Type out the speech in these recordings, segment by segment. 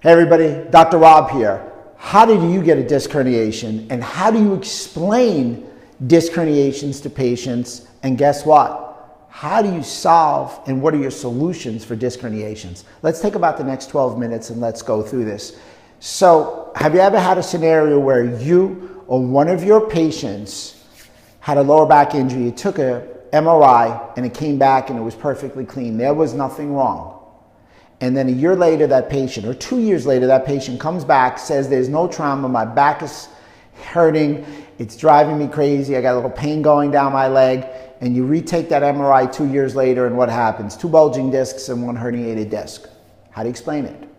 Hey everybody, Dr. Rob here. How did you get a disc herniation and how do you explain disc herniations to patients? And guess what? How do you solve and what are your solutions for disc herniations? Let's take about the next 12 minutes and let's go through this. So, have you ever had a scenario where you or one of your patients had a lower back injury, you took a MRI and it came back and it was perfectly clean, there was nothing wrong. And then a year later, that patient, or 2 years later, that patient comes back, says there's no trauma, my back is hurting, it's driving me crazy, I got a little pain going down my leg, and you retake that MRI 2 years later, and what happens? 2 bulging discs and 1 herniated disc. How do you explain it?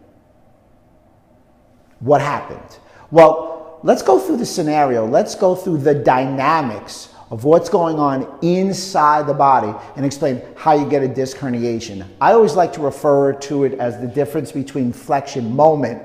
What happened? Well, let's go through the scenario. Let's go through the dynamics of what's going on inside the body and explain how you get a disc herniation. I always like to refer to it as the difference between flexion moment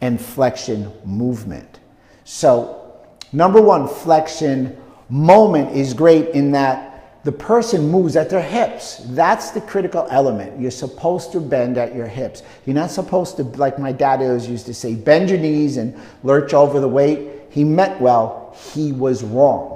and flexion movement. So, number one, flexion moment is great in that the person moves at their hips. That's the critical element. You're supposed to bend at your hips. You're not supposed to, like my dad always used to say, bend your knees and lurch over the weight. He meant well, he was wrong.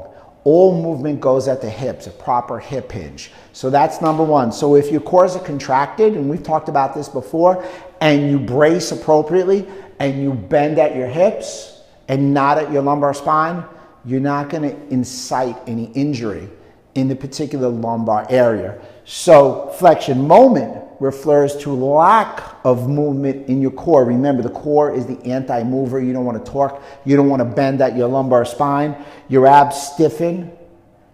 All movement goes at the hips, a proper hip hinge. So that's number one. So if your cores are contracted, and we've talked about this before, and you brace appropriately, and you bend at your hips and not at your lumbar spine, you're not going to incite any injury in the particular lumbar area. So flexion moment refers to lack of movement in your core. Remember, the core is the anti-mover. You don't want to torque. You don't want to bend at your lumbar spine. Your abs stiffen.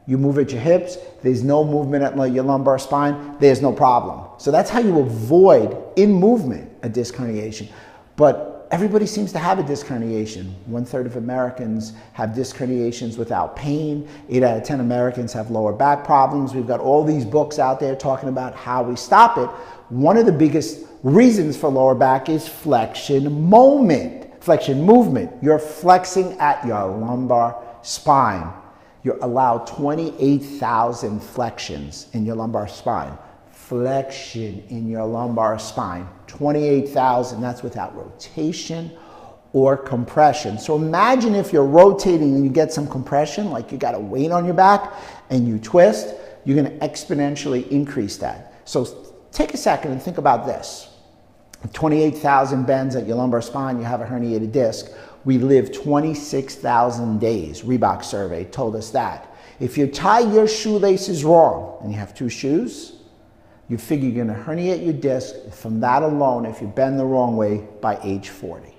You move at your hips. There's no movement at your lumbar spine. There's no problem. So that's how you avoid, in movement, a disc herniation. But everybody seems to have a disc herniation. 1/3 of Americans have disc herniations without pain. 8 out of 10 Americans have lower back problems. We've got all these books out there talking about how we stop it. One of the biggest reasons for lower back is flexion moment, flexion movement. You're flexing at your lumbar spine. You're allowed 28,000 flexions in your lumbar spine. Flexion in your lumbar spine, 28,000, that's without rotation or compression. So imagine if you're rotating and you get some compression, like you got a weight on your back and you twist, you're going to exponentially increase that. So take a second and think about this. 28,000 bends at your lumbar spine, you have a herniated disc. We live 26,000 days. Reebok survey told us that. If you tie your shoelaces wrong and you have 2 shoes, you figure you're going to herniate your disc from that alone if you bend the wrong way by age 40.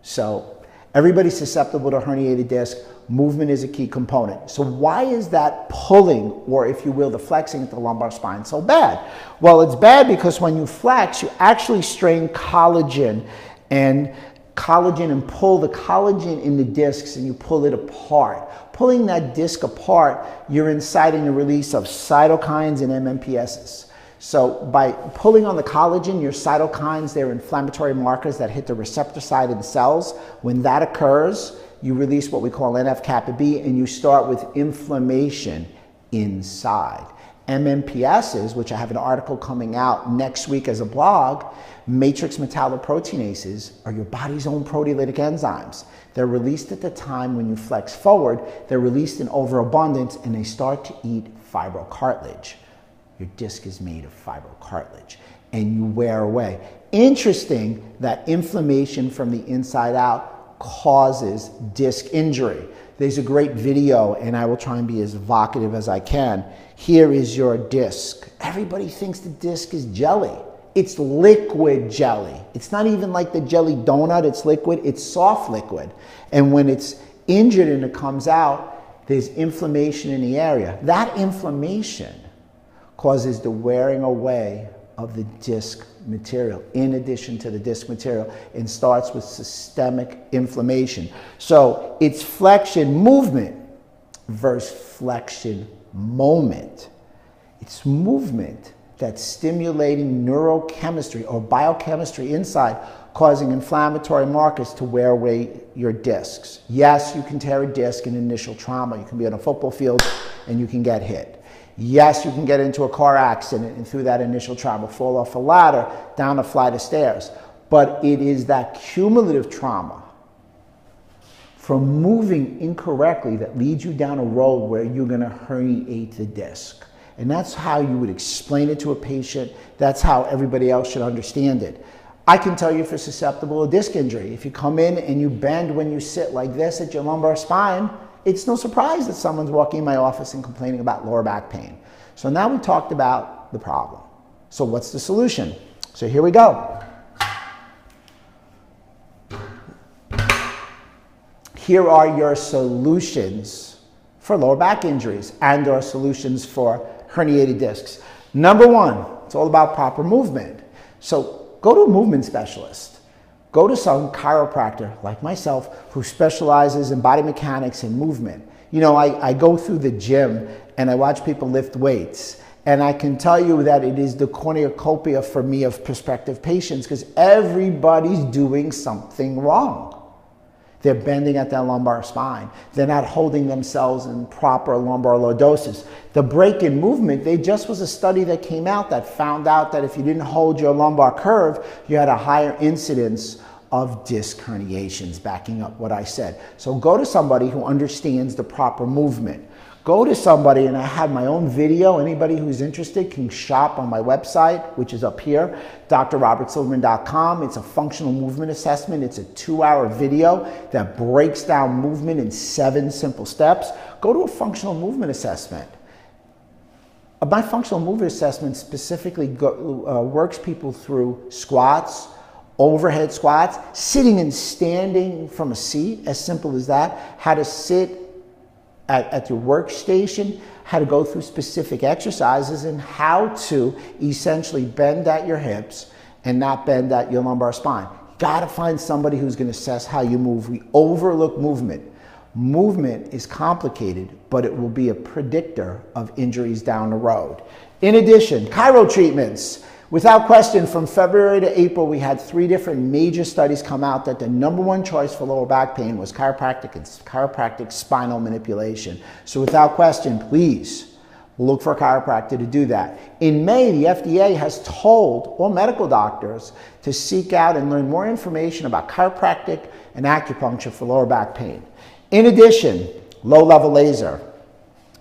So everybody's susceptible to herniated disc. Movement is a key component. So why is that pulling, or if you will, the flexing at the lumbar spine so bad? Well, it's bad because when you flex, you actually strain collagen and pull the collagen in the discs and you pull it apart. Pulling that disc apart, you're inciting the release of cytokines and MMPSs. So by pulling on the collagen, your cytokines, they're inflammatory markers that hit the receptor side of the cells. When that occurs, you release what we call NF-kappa B and you start with inflammation inside. MMPSs, which I have an article coming out next week as a blog, matrix metalloproteinases are your body's own proteolytic enzymes. They're released at the time when you flex forward, they're released in overabundance and they start to eat fibrocartilage. Your disc is made of fibrocartilage and you wear away. Interesting that inflammation from the inside out causes disc injury. There's a great video, and I will try and be as evocative as I can. Here is your disc. Everybody thinks the disc is jelly. It's liquid jelly. It's not even like the jelly donut, it's liquid, it's soft liquid. And when it's injured and it comes out, there's inflammation in the area. That inflammation causes the wearing away of the disc material, in addition to the disc material, and starts with systemic inflammation. So it's flexion movement versus flexion moment. It's movement that's stimulating neurochemistry or biochemistry inside, causing inflammatory markers to wear away your discs. Yes, you can tear a disc in initial trauma. You can be on a football field and you can get hit. Yes, you can get into a car accident and through that initial trauma fall off a ladder, down a flight of stairs. but it is that cumulative trauma from moving incorrectly that leads you down a road where you're going to herniate the disc. And that's how you would explain it to a patient. That's how everybody else should understand it. I can tell you if you're susceptible to disc injury. If you come in and you bend when you sit like this at your lumbar spine, it's no surprise that someone's walking in my office and complaining about lower back pain. So now we talked about the problem. So what's the solution? So here we go. Here are your solutions for lower back injuries and our solutions for herniated discs. Number one, it's all about proper movement. So go to a movement specialist. Go to some chiropractor like myself who specializes in body mechanics and movement. You know, I go through the gym and I watch people lift weights. And I can tell you that it is the cornucopia for me of prospective patients because everybody's doing something wrong. They're bending at their lumbar spine. They're not holding themselves in proper lumbar lordosis. The break in movement, there just was a study that came out that found out that if you didn't hold your lumbar curve, you had a higher incidence of disc herniations, backing up what I said. So go to somebody who understands the proper movement. Go to somebody, and I have my own video. Anybody who's interested can shop on my website, which is up here, drrobertsilverman.com. It's a functional movement assessment. It's a 2-hour video that breaks down movement in 7 simple steps. Go to a functional movement assessment. My functional movement assessment specifically works people through squats, overhead squats, sitting and standing from a seat, as simple as that, how to sit at your workstation, how to go through specific exercises, and how to essentially bend at your hips and not bend at your lumbar spine. You gotta find somebody who's gonna assess how you move. We overlook movement. Movement is complicated, but it will be a predictor of injuries down the road. In addition, chiro treatments. Without question, from February to April, we had 3 different major studies come out that the #1 choice for lower back pain was chiropractic spinal manipulation. So without question, please look for a chiropractor to do that. In May, the FDA has told all medical doctors to seek out and learn more information about chiropractic and acupuncture for lower back pain. In addition, low-level laser.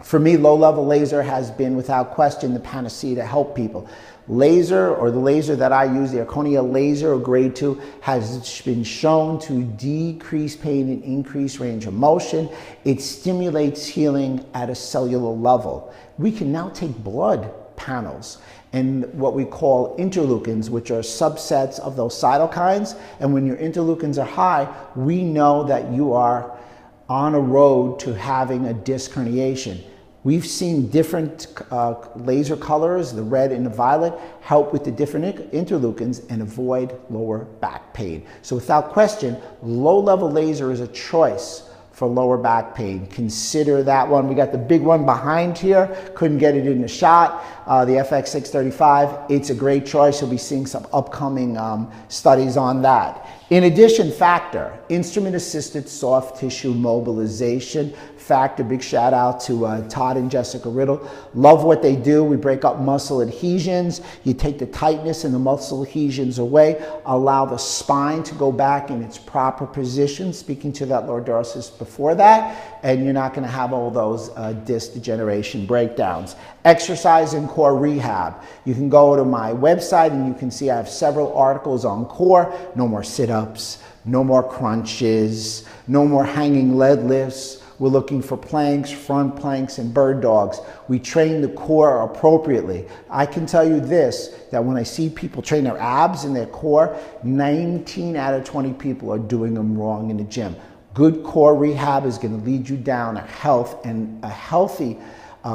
For me, low-level laser has been, without question, the panacea to help people. Laser, or the laser that I use, the Arconia laser or grade 2, has been shown to decrease pain and increase range of motion. It stimulates healing at a cellular level. We can now take blood panels and what we call interleukins, which are subsets of those cytokines. And when your interleukins are high, we know that you are on a road to having a disc herniation. We've seen different laser colors, the red and the violet, help with the different interleukins and avoid lower back pain. So without question, low-level laser is a choice for lower back pain. Consider that one. We got the big one behind here. Couldn't get it in the shot. The FX635. It's a great choice. You'll be seeing some upcoming studies on that. In addition, Factor, instrument-assisted soft tissue mobilization. Factor, big shout out to Todd and Jessica Riddle. Love what they do. We break up muscle adhesions. You take the tightness and the muscle adhesions away, allow the spine to go back in its proper position, speaking to that lordosis before that, and you're not going to have all those disc degeneration breakdowns. Exercise and core rehab. You can go to my website and you can see I have several articles on core. No more sit-ups, no more crunches, no more hanging lead lifts. We're looking for planks, front planks, and bird dogs. We train the core appropriately. I can tell you this, that when I see people train their abs and their core, 19 out of 20 people are doing them wrong in the gym. Good core rehab is going to lead you down a healthy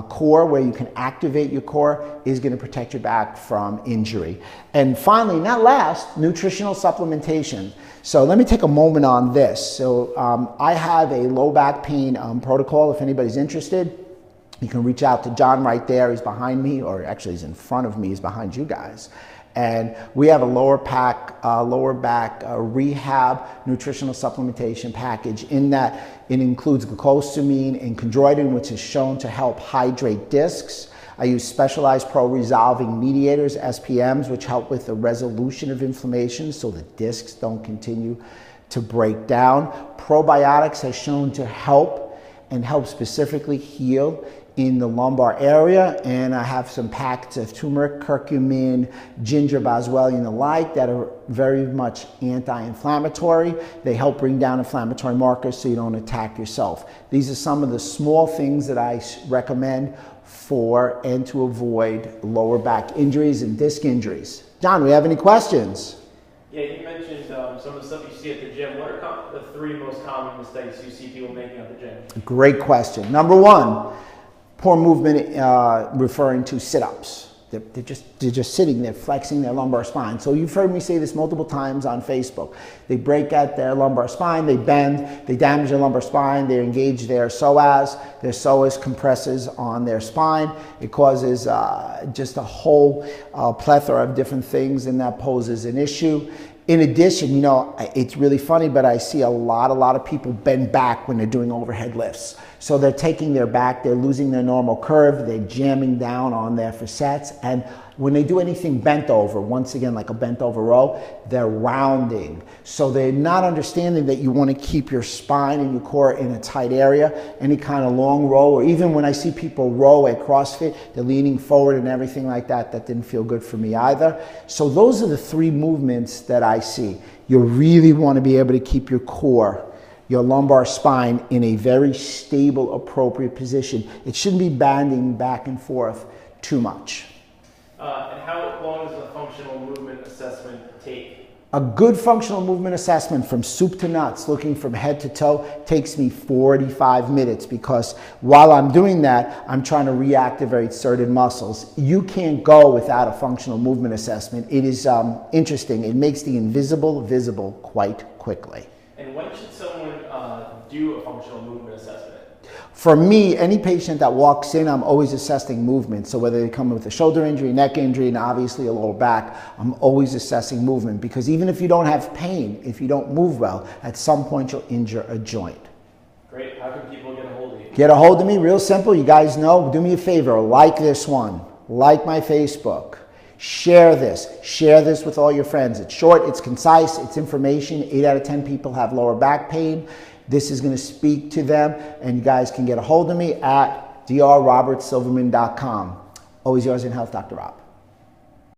core where you can activate your core is going to protect your back from injury. And finally, not last, nutritional supplementation. So let me take a moment on this. So I have a low back pain protocol. If anybody's interested, you can reach out to John right there. He's behind me, or actually he's in front of me. He's behind you guys. And we have a lower back rehab nutritional supplementation package. In that, it includes glucosamine and chondroitin, which is shown to help hydrate discs. I use specialized pro-resolving mediators, SPMs, which help with the resolution of inflammation so the discs don't continue to break down. Probiotics has shown to help and help specifically heal in the lumbar area, and I have some packets of turmeric, curcumin, ginger, boswellia, and the like that are very much anti-inflammatory. They help bring down inflammatory markers so you don't attack yourself. These are some of the small things that I recommend for and to avoid lower back injuries and disc injuries. John, we have any questions? Yeah, you mentioned some of the stuff you see at the gym. What are the 3 most common mistakes you see people making at the gym? Great question. Number 1, poor movement, referring to sit-ups. They're just sitting there, flexing their lumbar spine. So you've heard me say this multiple times on Facebook. They break at their lumbar spine, they bend, they damage their lumbar spine, they engage their psoas. Their psoas compresses on their spine. It causes just a whole plethora of different things, and that poses an issue. In addition, you know, it's really funny, but I see a lot of people bend back when they're doing overhead lifts. So they're taking their back, they're losing their normal curve, they're jamming down on their facets, and when they do anything bent over, once again, like a bent over row, they're rounding. So they're not understanding that you want to keep your spine and your core in a tight area. Any kind of long row, or even when I see people row at CrossFit, they're leaning forward and everything like that. That didn't feel good for me either. So those are the 3 movements that I see. You really want to be able to keep your core, your lumbar spine, in a very stable, appropriate position. It shouldn't be bending back and forth too much. And how long does a functional movement assessment take? A good functional movement assessment from soup to nuts, looking from head to toe, takes me 45 minutes, because while I'm doing that, I'm trying to reactivate certain muscles. You can't go without a functional movement assessment. It is interesting. It makes the invisible visible quite quickly. And when should someone do a functional movement assessment? For me, any patient that walks in, I'm always assessing movement. So whether they come with a shoulder injury, neck injury, and obviously a lower back, I'm always assessing movement, because even if you don't have pain, if you don't move well, at some point you'll injure a joint. Great. How can people get a hold of you? Get a hold of me, real simple. You guys know, do me a favor, like this one, like my Facebook. Share this with all your friends. It's short, it's concise, it's information. 8 out of 10 people have lower back pain. This is going to speak to them, and you guys can get a hold of me at drrobertsilverman.com. Always yours in health, Dr. Rob.